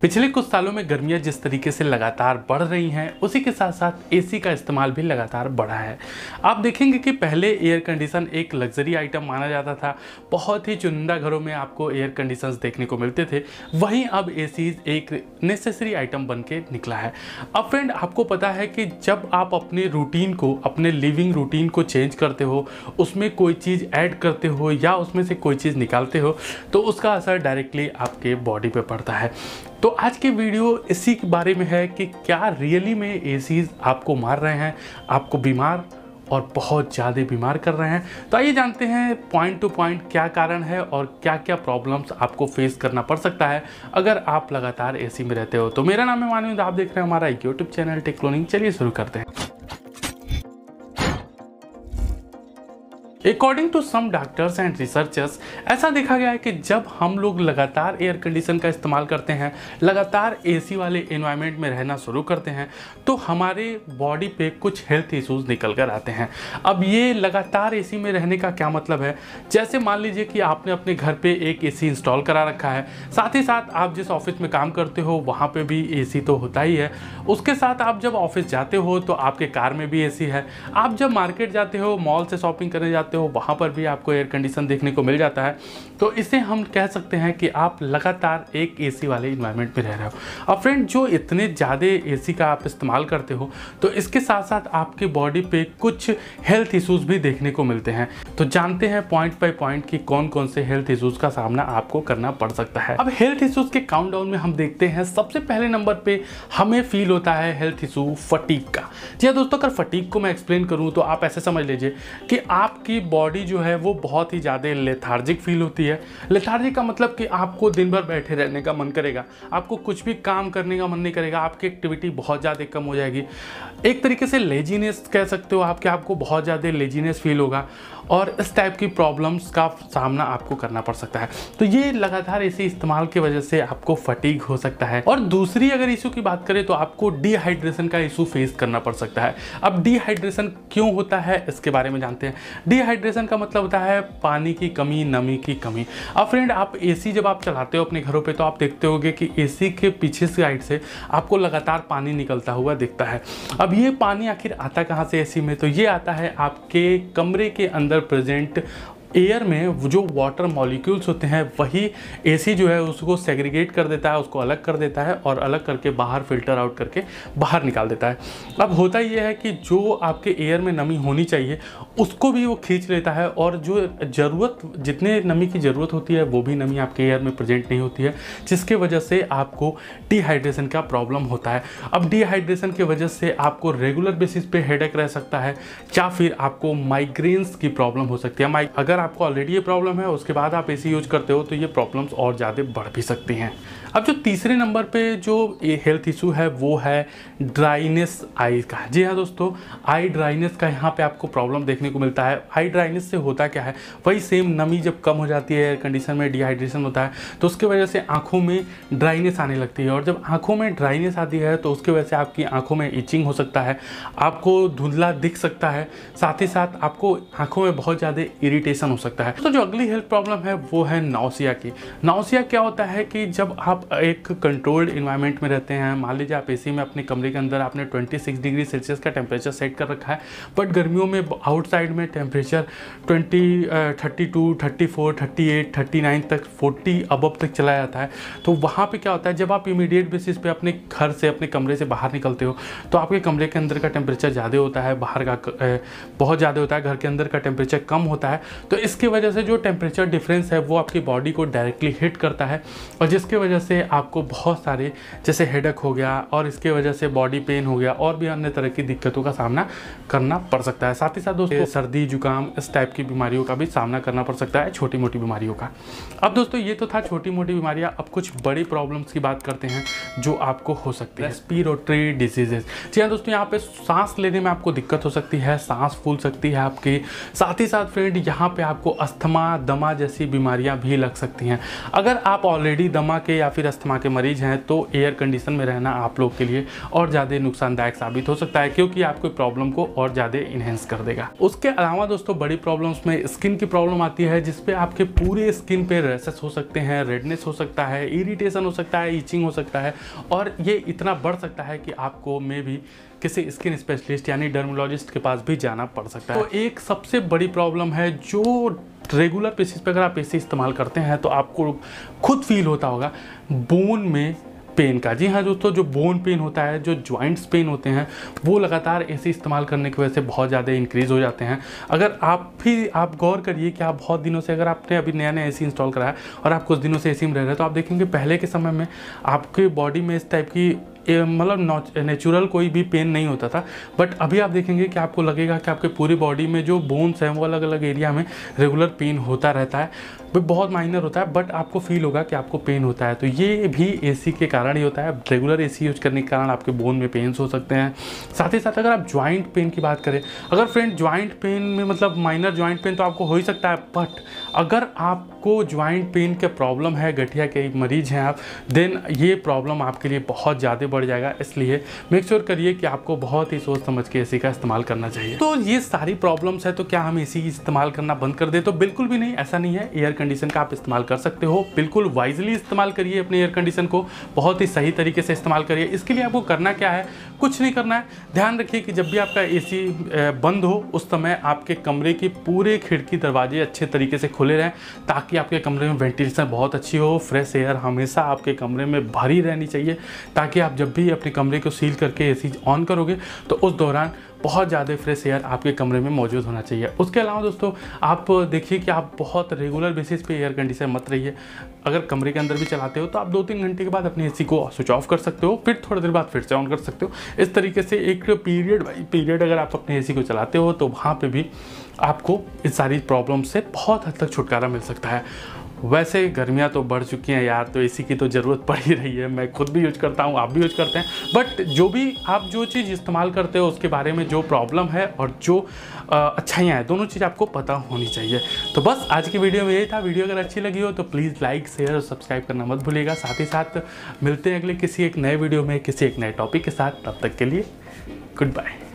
पिछले कुछ सालों में गर्मियां जिस तरीके से लगातार बढ़ रही हैं, उसी के साथ साथ एसी का इस्तेमाल भी लगातार बढ़ा है। आप देखेंगे कि पहले एयर कंडीशन एक लग्जरी आइटम माना जाता था, बहुत ही चुनिंदा घरों में आपको एयर कंडीशंस देखने को मिलते थे। वहीं अब एसी एक नेसेसरी आइटम बन के निकला है। अब फ्रेंड, आपको पता है कि जब आप अपने रूटीन को, अपने लिविंग रूटीन को चेंज करते हो, उसमें कोई चीज़ ऐड करते हो या उसमें से कोई चीज़ निकालते हो, तो उसका असर डायरेक्टली आपके बॉडी पे पड़ता है। तो आज की वीडियो इसी के बारे में है कि क्या रियली में एसीज आपको मार रहे हैं, आपको बीमार और बहुत ज़्यादा बीमार कर रहे हैं। तो आइए जानते हैं पॉइंट टू पॉइंट क्या कारण है और क्या क्या प्रॉब्लम्स आपको फेस करना पड़ सकता है अगर आप लगातार एसी में रहते हो। तो मेरा नाम है मानव, आप देख रहे हैं हमारा यूट्यूब चैनल टेक क्लोनिंग। चलिए शुरू करते हैं। According to some doctors and researchers, ऐसा देखा गया है कि जब हम लोग लगातार एयर कंडीशन का इस्तेमाल करते हैं, लगातार एसी वाले एनवायरनमेंट में रहना शुरू करते हैं, तो हमारे बॉडी पे कुछ हेल्थ इश्यूज निकल कर आते हैं। अब ये लगातार एसी में रहने का क्या मतलब है? जैसे मान लीजिए कि आपने अपने घर पे एक एसी इंस्टॉल करा रखा है, साथ ही साथ आप जिस ऑफिस में काम करते हो वहाँ पे भी एसी तो होता ही है। उसके साथ आप जब ऑफिस जाते हो तो आपके कार में भी एसी है। आप जब मार्केट जाते हो, मॉल से शॉपिंग करने जाते हो, वहाँ पर भी आपको एयर कंडीशन देखने को मिल जाता है। तो इसे हम कह सकते हैं कि आप लगातार एक एसी वाले इन्वायरमेंट में रह रहे हो। अब फ्रेंड, जो इतने ज़्यादा एसी का आप इस्तेमाल करते हो, तो इसके साथ साथ आपके बॉडी पे कुछ हेल्थ इश्यूज भी देखने को मिलते हैं। तो जानते हैं पॉइंट बाय पॉइंट कि कौन कौन से हेल्थ इश्यूज का सामना आपको करना पड़ सकता है। अब हेल्थ इश्यूज के काउंटडाउन में हम देखते हैं, सबसे पहले नंबर पे हमें फील होता है हेल्थ इशू फटीग का। जी हाँ दोस्तों, अगर फटीग को मैं एक्सप्लेन करूँ तो आप ऐसे समझ लीजिए कि आपकी बॉडी जो है वो बहुत ही ज़्यादा लेथार्जिक फील होती है। लेथार्जिक का मतलब कि आपको दिन भर बैठे रहने का मन करेगा, आपको कुछ भी काम करने का मन नहीं करेगा, आपकी एक्टिविटी बहुत ज़्यादा कम हो जाएगी। एक तरीके से लेजीनेस कह सकते हो आप, कि आपको बहुत ज़्यादा लेजीनेस फील होगा और इस टाइप की प्रॉब्लम्स का सामना आपको करना पड़ सकता है। तो ये लगातार इसी इस्तेमाल की वजह से आपको फटीग हो सकता है। और दूसरी अगर इशू की बात करें तो आपको डिहाइड्रेशन का इशू फेस करना पड़ सकता है। अब डिहाइड्रेशन क्यों होता है इसके बारे में जानते हैं। डिहाइड्रेशन का मतलब होता है पानी की कमी, नमी की कमी। अब फ्रेंड, आप एसी जब आप चलाते हो अपने घरों पे, तो आप देखते होगे कि एसी के पीछे साइड से आपको लगातार पानी निकलता हुआ दिखता है। अब ये पानी आखिर आता कहाँ से एसी में? तो ये आता है आपके कमरे के अंदर प्रेजेंट एयर में जो वाटर मॉलिक्यूल्स होते हैं, वही एसी जो है उसको सेग्रीगेट कर देता है, उसको अलग कर देता है और अलग करके बाहर फिल्टर आउट करके बाहर निकाल देता है। अब होता ये है कि जो आपके एयर में नमी होनी चाहिए उसको भी वो खींच लेता है, और जो ज़रूरत, जितने नमी की ज़रूरत होती है वो भी नमी आपके एयर में प्रेजेंट नहीं होती है, जिसके वजह से आपको डिहाइड्रेशन का प्रॉब्लम होता है। अब डिहाइड्रेशन की वजह से आपको रेगुलर बेसिस पे हेडेक रह सकता है, या फिर आपको माइग्रेन्स की प्रॉब्लम हो सकती है। अगर आपको ऑलरेडी ये प्रॉब्लम है, उसके बाद आप एसी यूज करते हो, तो ये प्रॉब्लम्स और ज़्यादा बढ़ भी सकती हैं। अब जो तीसरे नंबर पे जो हेल्थ इशू है वो है ड्राइनेस आई का। जी हाँ दोस्तों, आई ड्राइनेस का यहाँ पे आपको प्रॉब्लम देखने को मिलता है। आई ड्राइनेस से होता क्या है, वही सेम नमी जब कम हो जाती है, एयर कंडीशन में डिहाइड्रेशन होता है, तो उसके वजह से आंखों में ड्राइनेस आने लगती है। और जब आंखों में ड्राइनेस आती है तो उसकी वजह से आपकी आंखों में इचिंग हो सकता है, आपको धुंधला दिख सकता है, साथ ही साथ आपको आंखों में बहुत ज़्यादा इरिटेशन हो सकता है। तो जो अगली हेल्थ प्रॉब्लम है वो है नाउसिया की। नाउसिया क्या होता है कि जब आप एक कंट्रोल्ड इन्वायरमेंट में रहते हैं, मान लीजिए आप एसी में अपने कमरे के अंदर आपने 26 डिग्री सेल्सियस का टेम्परेचर सेट कर रखा है, बट गर्मियों में आउटसाइड में टेम्परेचर 32, 34, 38, 39 तक, 40 अबव तक चला जाता है। तो वहाँ पे क्या होता है, जब आप इमीडिएट बेसिस पे अपने घर से, अपने कमरे से बाहर निकलते हो, तो आपके कमरे के अंदर का टेम्परेचर ज़्यादा होता है, बाहर का बहुत ज़्यादा होता है, घर के अंदर का टेम्परेचर कम होता है। तो इसकी वजह से जो टेम्परेचर डिफरेंस है वो आपकी बॉडी को डायरेक्टली हिट करता है, और जिसकी वजह से आपको बहुत सारे, जैसे हेडेक हो गया, और इसके वजह से बॉडी पेन हो गया, और भी अन्य तरह की दिक्कतों का सामना करना पड़ सकता है। साथ ही साथ दोस्तों, सर्दी जुकाम, इस टाइप की बीमारियों का भी सामना करना पड़ सकता है, छोटी मोटी बीमारियों का। अब दोस्तों, ये तो था छोटी मोटी बीमारियां। अब कुछ बड़ी प्रॉब्लम्स की बात करते हैं जो आपको हो सकती है। Respiratory diseases. जी हाँ दोस्तों, यहाँ पे सांस लेने में आपको दिक्कत हो सकती है, सांस फूल सकती है आपकी। साथ ही साथ फ्रेंड, यहाँ पे आपको अस्थमा, दमा जैसी बीमारियां भी लग सकती हैं। अगर आप ऑलरेडी दमा के या फिर अस्थमा के मरीज हैं तो एयर कंडीशन में रहना आप लोग के लिए और ज़्यादा नुकसानदायक साबित हो सकता है, क्योंकि आपको प्रॉब्लम को और ज़्यादा इन्हेंस कर देगा। उसके अलावा दोस्तों बड़ी प्रॉब्लम्स में स्किन की प्रॉब्लम आती है, जिसपे आपके पूरे स्किन पे रैशेस हो सकते हैं, रेडनेस हो सकता है, इरिटेशन हो सकता है, ईचिंग हो सकता है, और ये इतना बढ़ सकता है कि आपको मे भी किसी स्किन स्पेशलिस्ट यानी डर्मोलॉजिस्ट के पास भी जाना पड़ सकता है। तो एक सबसे बड़ी प्रॉब्लम है जो रेगुलर बेसिस पे अगर आप एसी इस्तेमाल करते हैं तो आपको खुद फील होता होगा बोन में पेन का। जी हाँ दोस्तों, जो बोन पेन होता है, जो जॉइंट्स पेन होते हैं, वो लगातार एसी इस्तेमाल करने की वजह से बहुत ज़्यादा इंक्रीज़ हो जाते हैं। अगर आप गौर करिए कि आप बहुत दिनों से, अगर आपने अभी नया नया एसी इंस्टॉल करा है और आप कुछ दिनों से एसी में रह रहे हैं, तो आप देखेंगे पहले के समय में आपके बॉडी में इस टाइप की मतलब नेचुरल कोई भी पेन नहीं होता था, बट अभी आप देखेंगे कि आपको लगेगा कि आपके पूरी बॉडी में जो बोन्स हैं वो अलग अलग एरिया में रेगुलर पेन होता रहता है। वो बहुत माइनर होता है, बट आपको फील होगा कि आपको पेन होता है। तो ये भी एसी के कारण ही होता है। रेगुलर एसी यूज करने के कारण आपके बोन में पेन्स हो सकते हैं। साथ ही साथ अगर आप ज्वाइंट पेन की बात करें, अगर फ्रेंड ज्वाइंट पेन में मतलब माइनर ज्वाइंट पेन तो आपको हो ही सकता है, बट अगर आपको ज्वाइंट पेन के प्रॉब्लम है, गठिया के मरीज हैं आप, देन ये प्रॉब्लम आपके लिए बहुत ज़्यादा बढ़ जाएगा। इसलिए मेक श्योर करिए कि आपको बहुत ही सोच समझ के एसी का इस्तेमाल करना चाहिए। तो ये सारी प्रॉब्लम्स है, तो क्या हम एसी इस्तेमाल करना बंद कर दें? तो बिल्कुल भी नहीं, ऐसा नहीं है। एयर कंडीशन का आप इस्तेमाल कर सकते हो, बिल्कुल वाइजली इस्तेमाल करिए अपने एयर कंडीशन को, बहुत ही सही तरीके से इस्तेमाल करिए। इसके लिए आपको करना क्या है? कुछ नहीं करना है। ध्यान रखिए कि जब भी आपका एसी बंद हो उस समय आपके कमरे की पूरे खिड़की दरवाजे अच्छे तरीके से खुले रहें, ताकि आपके कमरे में वेंटिलेशन बहुत अच्छी हो। फ्रेश एयर हमेशा आपके कमरे में भरी रहनी चाहिए, ताकि आप जब भी अपने कमरे को सील करके एसी ऑन करोगे तो उस दौरान बहुत ज़्यादा फ्रेश एयर आपके कमरे में मौजूद होना चाहिए। उसके अलावा दोस्तों आप देखिए कि आप बहुत रेगुलर बेसिस पे एयर कंडीशन मत रहिए। अगर कमरे के अंदर भी चलाते हो तो आप 2-3 घंटे के बाद अपने एसी को स्विच ऑफ कर सकते हो, फिर थोड़ी देर बाद फिर से ऑन कर सकते हो। इस तरीके से एक पीरियड बाई पीरियड अगर आप अपने एसी को चलाते हो तो वहाँ पर भी आपको इस सारी प्रॉब्लम से बहुत हद तक छुटकारा मिल सकता है। वैसे गर्मियाँ तो बढ़ चुकी हैं यार, तो एसी की तो ज़रूरत पड़ ही रही है। मैं खुद भी यूज करता हूँ, आप भी यूज करते हैं, बट जो भी आप जो चीज़ इस्तेमाल करते हो उसके बारे में जो प्रॉब्लम है और जो अच्छाइयाँ हैं, दोनों चीज़ आपको पता होनी चाहिए। तो बस आज की वीडियो में यही था। वीडियो अगर अच्छी लगी हो तो प्लीज़ लाइक, शेयर और सब्सक्राइब करना मत भूलिएगा। साथ ही साथ मिलते हैं अगले किसी एक नए वीडियो में किसी एक नए टॉपिक के साथ। तब तक के लिए गुड बाय।